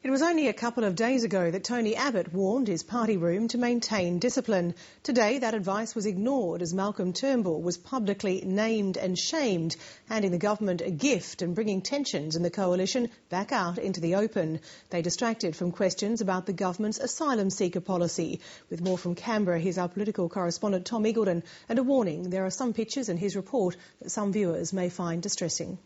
It was only a couple of days ago that Tony Abbott warned his party room to maintain discipline. Today, that advice was ignored as Malcolm Turnbull was publicly named and shamed, handing the government a gift and bringing tensions in the coalition back out into the open. They distracted from questions about the government's asylum seeker policy. With more from Canberra, here's our political correspondent Tom Eagleton, and a warning: there are some pictures in his report that some viewers may find distressing.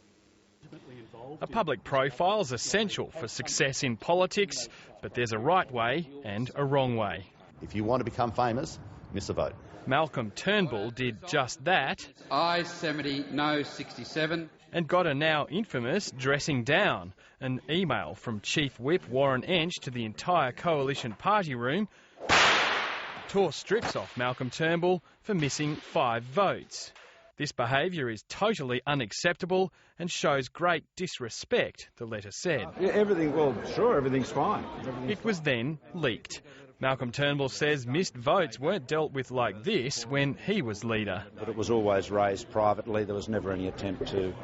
A public profile is essential for success in politics, but there's a right way and a wrong way. If you want to become famous, miss a vote. Malcolm Turnbull did just that. Ayes 70, no 67. And got a now infamous dressing down. An email from Chief Whip Warren Entsch to the entire coalition party room tore strips off Malcolm Turnbull for missing 5 votes. This behaviour is totally unacceptable and shows great disrespect, the letter said. Everything's fine. It was then leaked. Malcolm Turnbull says missed votes weren't dealt with like this when he was leader. But it was always raised privately. There was never any attempt to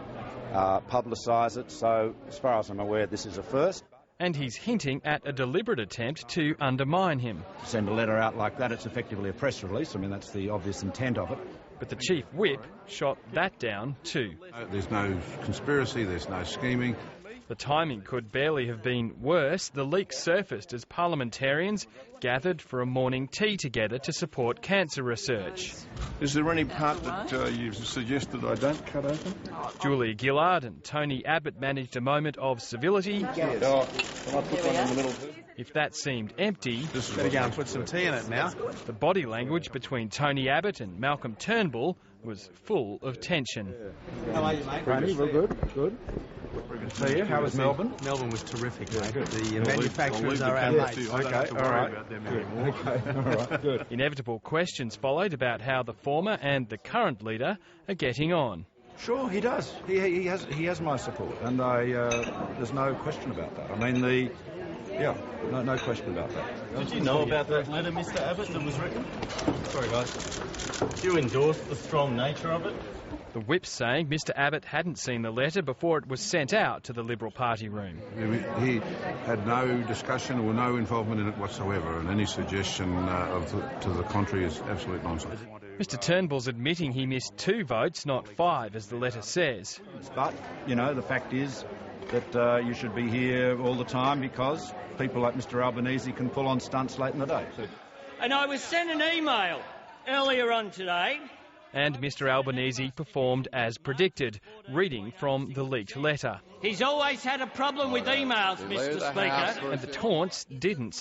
publicise it. So, as far as I'm aware, this is a first. And he's hinting at a deliberate attempt to undermine him. Send a letter out like that, it's effectively a press release. I mean, that's the obvious intent of it. But the Chief Whip shot that down too. There's no conspiracy, there's no scheming. The timing could barely have been worse. The leak surfaced as parliamentarians gathered for a morning tea together to support cancer research. Is there any part that you've suggested I don't cut open? Julia Gillard and Tony Abbott managed a moment of civility. Yes. Can I put one in the middle too? If that seemed empty, better go and put some tea in it now. The body language between Tony Abbott and Malcolm Turnbull was full of tension. How are you, mate? Randy, we're good. Good. Good to see you. How was Melbourne? Melbourne was terrific, mate. The manufacturers are our mates. I don't have to worry about them anymore. Okay, all right, good. Inevitable questions followed about how the former and the current leader are getting on. Sure, he does. He has my support, and there's no question about that. I mean, no question about that. Did you know about that letter, Mr. Abbott, that was written? Sorry, guys. Did you endorse the strong nature of it? The Whip's saying Mr. Abbott hadn't seen the letter before it was sent out to the Liberal Party room. He had no discussion or no involvement in it whatsoever, and any suggestion to the contrary is absolute nonsense. Mr. Turnbull's admitting he missed 2 votes, not 5, as the letter says. But, the fact is that you should be here all the time because people like Mr. Albanese can pull on stunts late in the day. And I was sent an email earlier on today. And Mr. Albanese performed as predicted, reading from the leaked letter. He's always had a problem with emails, Mr. Speaker. And the taunts didn't